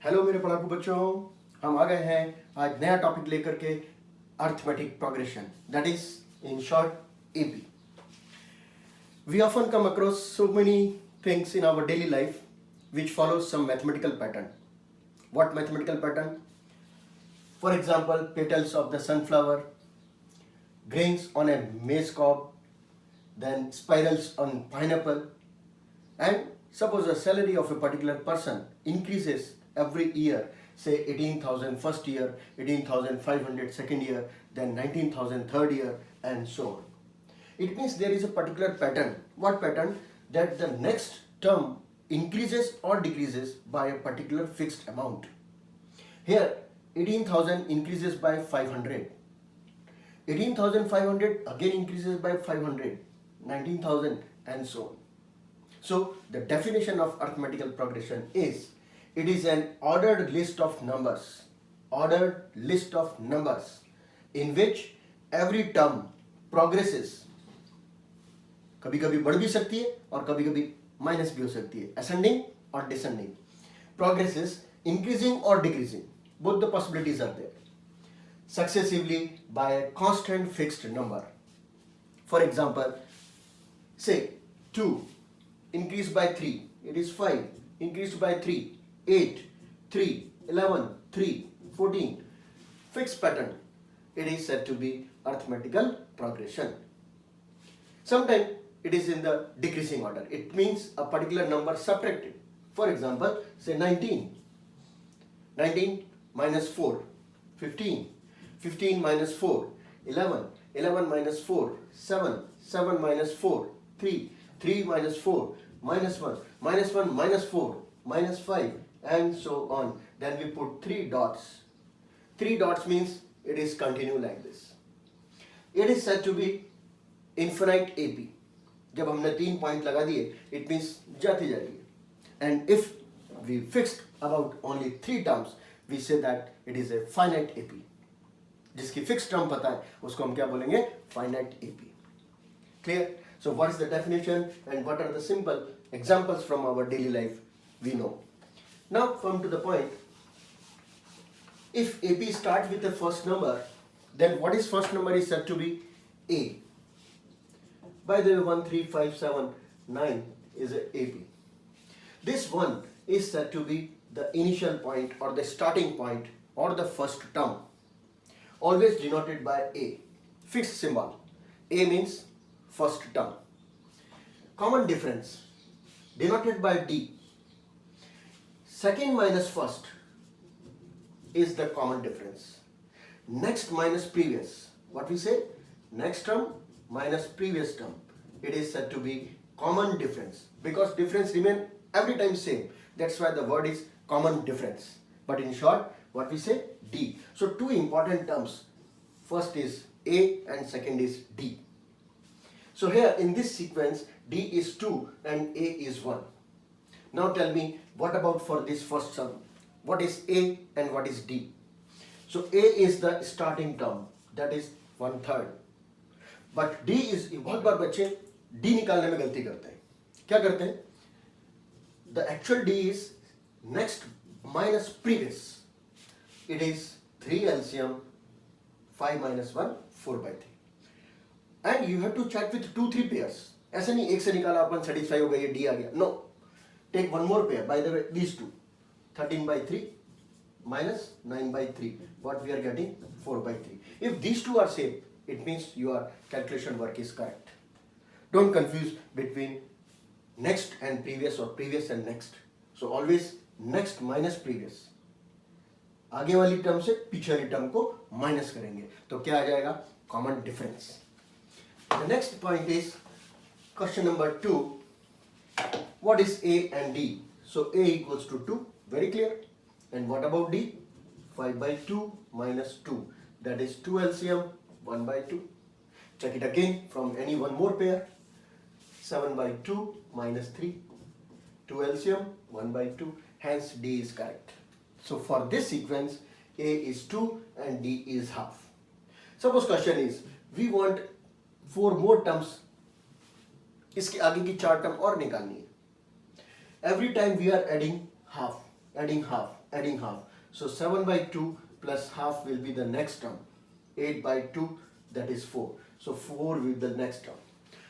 Hello मेरे पढ़ाकू बच्चों, हम आ गए हैं आज नया टॉपिक लेकर के arithmetic progression, that is in short AP. We often come across so many things in our daily life which follows some mathematical pattern. What mathematical pattern? For example, petals of the sunflower, grains on a maize cob, then spirals on pineapple, and suppose a salary of a particular person increases every year, say 18,000 first year, 18,500 second year, then 19,000 third year, and so on. It means there is a particular pattern. What pattern? That the next term increases or decreases by a particular fixed amount. Here 18,000 increases by 500, 18,500 again increases by 500, 19,000, and so on. So the definition of arithmetical progression is, it is an ordered list of numbers in which every term progresses. कभी कभी बढ़ भी सकती है और कभी कभी minus भी हो सकती है, ascending or descending. Progresses increasing or decreasing, both the possibilities are there, successively by a constant fixed number. For example, say 2 increased by 3, it is 5, increased by 3, 8, 3, 11, 3, 14. Fixed pattern. It is said to be arithmetical progression. Sometimes it is in the decreasing order. It means a particular number subtracted. For example, say 19. 19 minus 4, 15. 15 minus 4, 11. 11 minus 4, 7. 7 minus 4, 3. 3 minus 4, minus 1. Minus 1 minus 4, minus 5, and so on. Then we put 3 dots. 3 dots means it is continue like this. It is said to be infinite AP. जब हमने 3 point लगा दिए, it means जाती जा रही है. And if we fixed about only 3 terms, we say that it is a finite AP. जिसकी fixed term पता है, उसको हम क्या बोलेंगे? Finite AP. Clear? So what is the definition and what are the simple examples from our daily life we know. Now come to the point. If AP starts with the first number, then what is first number is said to be A. By the way, 1, 3, 5, 7, 9 is a AP. This one is said to be the initial point or the starting point or the first term, always denoted by A, fixed symbol. A means first term. Common difference denoted by D. Second minus first is the common difference. Next minus previous. What we say? Next term minus previous term. It is said to be common difference because difference remain every time same. That's why the word is common difference. But in short, what we say? D. So two important terms. First is A and second is D. So here in this sequence, D is 2 and A is 1. Now tell me, what about for this first term? What is A and what is D? So A is the starting term, that is 1/3. But D is, बहुत बार बच्चे D निकालने में गलती करते हैं. क्या करते हैं? The actual D is next minus previous. It is 3 LCM, 5 minus 1, 4/3. And you have to check with 2-3 pairs. ऐसे नहीं एक से निकाला अपन satisfy हो गया, ये D आ गया. No. Take one more pair. By the way, these two. 13/3 minus 9/3. What we are getting? 4/3. If these two are same, it means your calculation work is correct. Don't confuse between next and previous or previous and next. So always next minus previous. आगे वाली term से पीछे वाली term को minus करेंगे तो क्या आ जाएगा? Common difference. The next point is question number 2. What is A and D? So A equals to 2, very clear. And what about D? 5/2 minus 2. That is 2 LCM, 1/2. Check it again from any one more pair. 7/2 minus 3. 2 LCM, 1/2. Hence D is correct. So for this sequence, A is 2 and D is half. Suppose question is, we want 4 more terms. इसके आगे की 4 term और निकालनी है. Every time we are adding half. adding half, adding half. So 7 by 2 plus half will be the next term. 8 by 2, that is 4. So 4 will be the next term.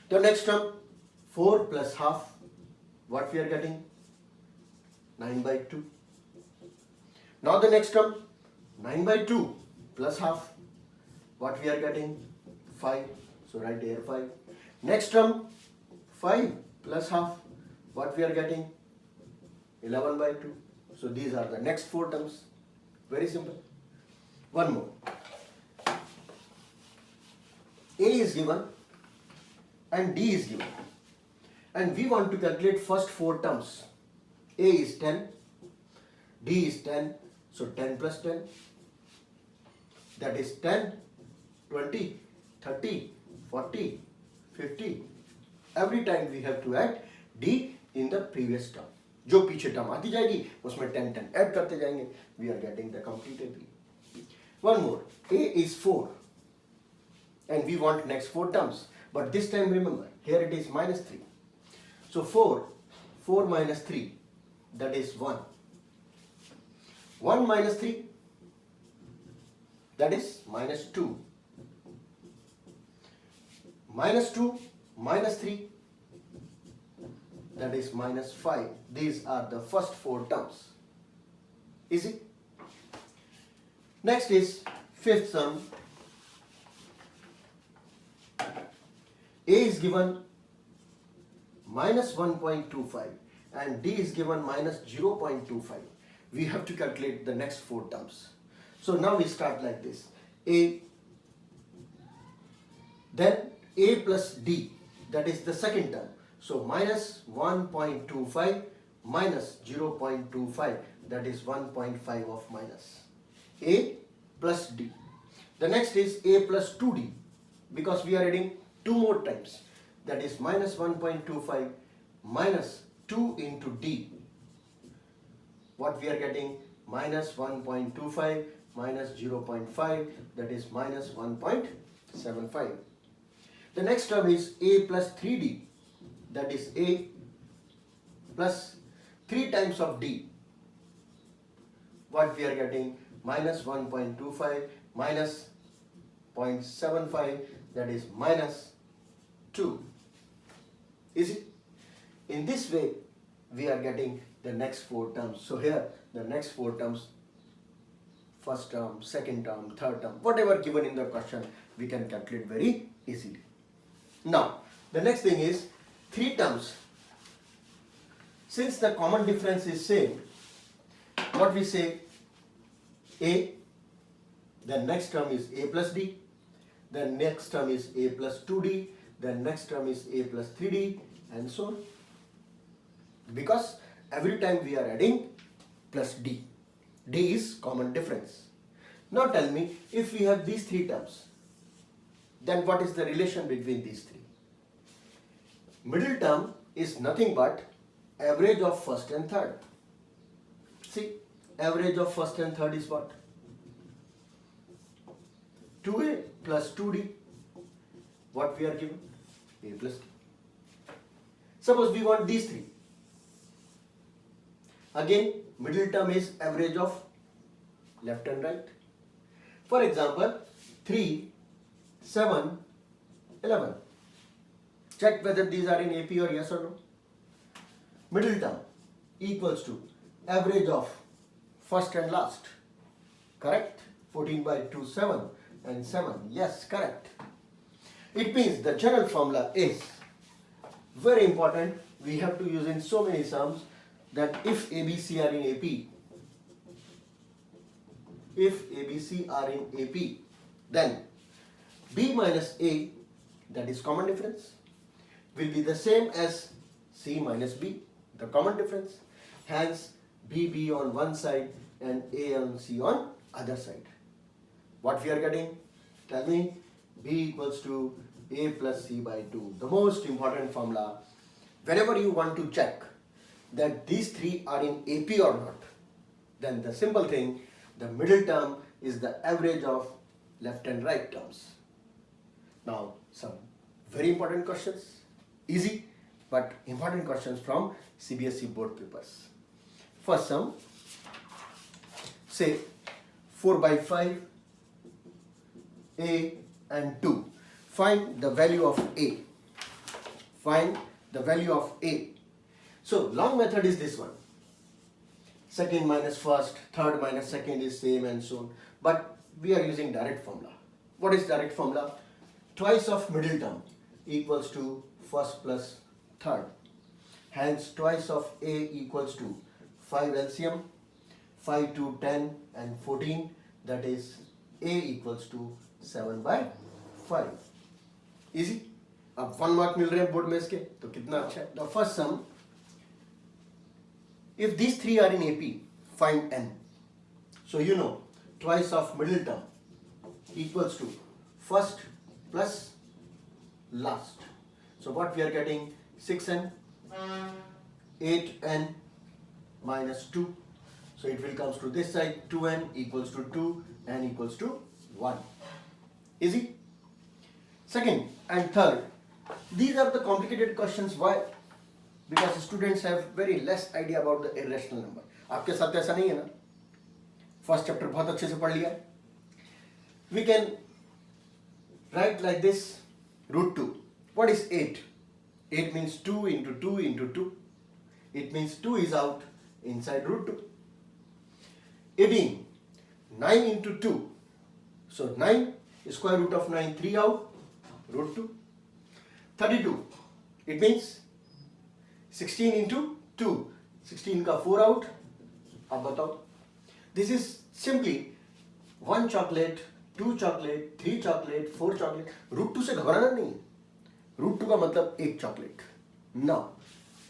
The next term, 4 plus half, what we are getting? 9 by 2. Now the next term, 9 by 2 plus half, what we are getting? 5. So write here 5. Next term, 5 plus half, what we are getting? 11 by 2. So these are the next 4 terms. Very simple. One more. A is given and D is given. And we want to calculate first 4 terms. A is 10, D is 10, so 10 plus 10. That is 10, 20, 30, 40, 50. Every time we have to add D in the previous term. जो पीछे term आती जाएगी उसमें 10 10 add करते जाएंगे. We are getting the complete AP. One more. A is 4 and we want next 4 terms. But this time remember, here it is minus 3. So 4 minus 3, that is 1. 1 minus 3, that is minus 2. Minus 2 minus 3, that is minus 5. These are the first 4 terms. Easy. Next is fifth sum. A is given minus 1.25 and D is given minus 0.25. We have to calculate the next 4 terms. So now we start like this. A, then A plus D, that is the second term. So minus 1.25 minus 0.25, that is 1.5 of minus. A plus D. The next is A plus 2D, because we are adding 2 more times. That is minus 1.25 minus 2 into D. What we are getting? Minus 1.25 minus 0.5, that is minus 1.75. The next term is A plus 3D. That is A plus 3 times of D. What we are getting? Minus 1.25 minus 0.75, that is minus 2. Is it? In this way, we are getting the next 4 terms. So here, the next 4 terms, first term, second term, third term, whatever given in the question, we can calculate very easily. Now, the next thing is 3 terms. Since the common difference is same, what we say? A, the next term is A plus D, the next term is A plus 2D, the next term is A plus 3D, and so on. Because every time we are adding plus D. D is common difference. Now tell me, if we have these 3 terms, then what is the relation between these 3? Middle term is nothing but average of first and third. See, average of first and third is what? 2A plus 2D. What we are given? A plus D. Suppose we want these 3. Again, middle term is average of left and right. For example, 3, 7, 11. Check whether these are in AP or yes or no. Middle term equals to average of first and last. Correct? 14 by 2, 7 and 7. Yes, correct. It means the general formula is very important. We have to use in so many sums that if ABC are in AP, then B minus A, that is common difference, will be the same as C minus B, the common difference. Hence, B on one side and A and C on other side. What we are getting? Tell me. B equals to A plus C by 2. The most important formula. Whenever you want to check that these 3 are in AP or not, then the simple thing, the middle term is the average of left and right terms. Now, some very important questions. Easy but important questions from CBSE board papers. First sum, say 4/5 a and 2. Find the value of a. Find the value of a. So long method is this one. Second minus first, third minus second is same and so on. But we are using direct formula. What is direct formula? Twice of middle term equals to first plus third. Hence twice of a equals to 5 LCM, 5 to 10 and 14, that is a equals to 7/5. Easy. अब 1 mark मिल रहे हैं board में इसके, तो कितना अच्छा है. The first sum, if these three are in AP, find n. So you know twice of middle term equals to first plus last. So what we are getting, 6n, 8n minus 2. So it will comes to this side, 2n equals to 2, n equals to 1. Easy. Second and third, these are the complicated questions. Why? Because students have very less idea about the irrational number. आपके साथ ऐसा नहीं है ना? First chapter बहुत अच्छे से पढ़ लिया. We can write like this, √2. What is 8? 8 means 2 into 2 into 2. It means 2 is out inside √2. 18, 9 into 2. So 9, square root of 9, 3 out, √2. 32, it means 16 into 2. 16 का 4 out. अब बताओ. This is simply 1 chocolate, 2 chocolate, 3 chocolate, 4 chocolate. √2 से घबराना नहीं है. √2 का मतलब एक chocolate. Now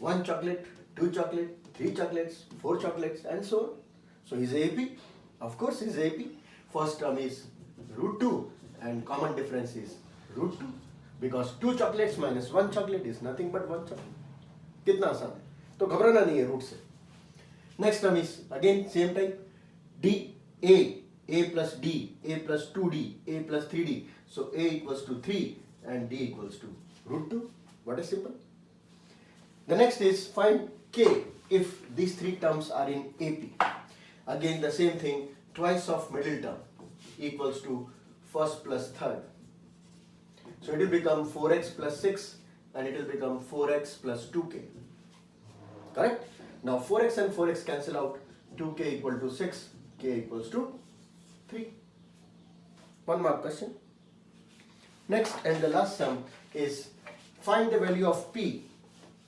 1 chocolate, 2 chocolate, 3 chocolates, 4 chocolates and so on. So is AP? Of course is AP. First term is √2 and common difference is √2. Because 2 chocolates minus 1 chocolate is nothing but 1 chocolate. कितना आसान है. तो घबराना नहीं है root से. Next term is again same type. D, A plus D, A plus 2D, A plus 3D. So A equals to 3 and D equals to √2. What is simple? The next is find K if these three terms are in AP. Again the same thing, twice of middle term equals to first plus third. So it will become 4x plus 6 and it will become 4x plus 2k. Correct? Now 4x and 4x cancel out. 2k equal to 6, k equals to 3. 1 mark question. Next and the last sum is find the value of p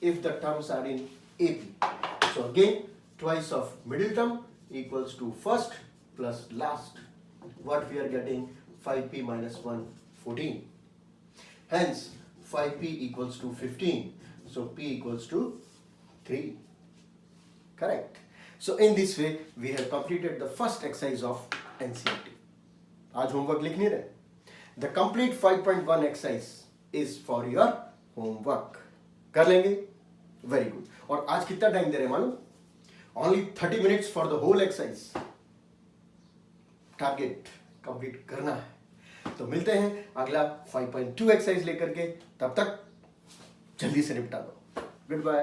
if the terms are in AP. So again twice of middle term equals to first plus last. What we are getting, 5p minus 1, 14. Hence 5p equals to 15. So p equals to 3. Correct. So in this way we have completed the first exercise of NCERT. आज homework लिख नहीं रहे. The complete 5.1 exercise is for your homework. कर लेंगे? Very good. और आज कितना time दे रहे हैं मालूम? Only 30 minutes for the whole exercise. Target complete करना है. तो मिलते हैं अगला 5.2 एक्सरसाइज लेकर के. तब तक जल्दी से निपटा दो. Good bye.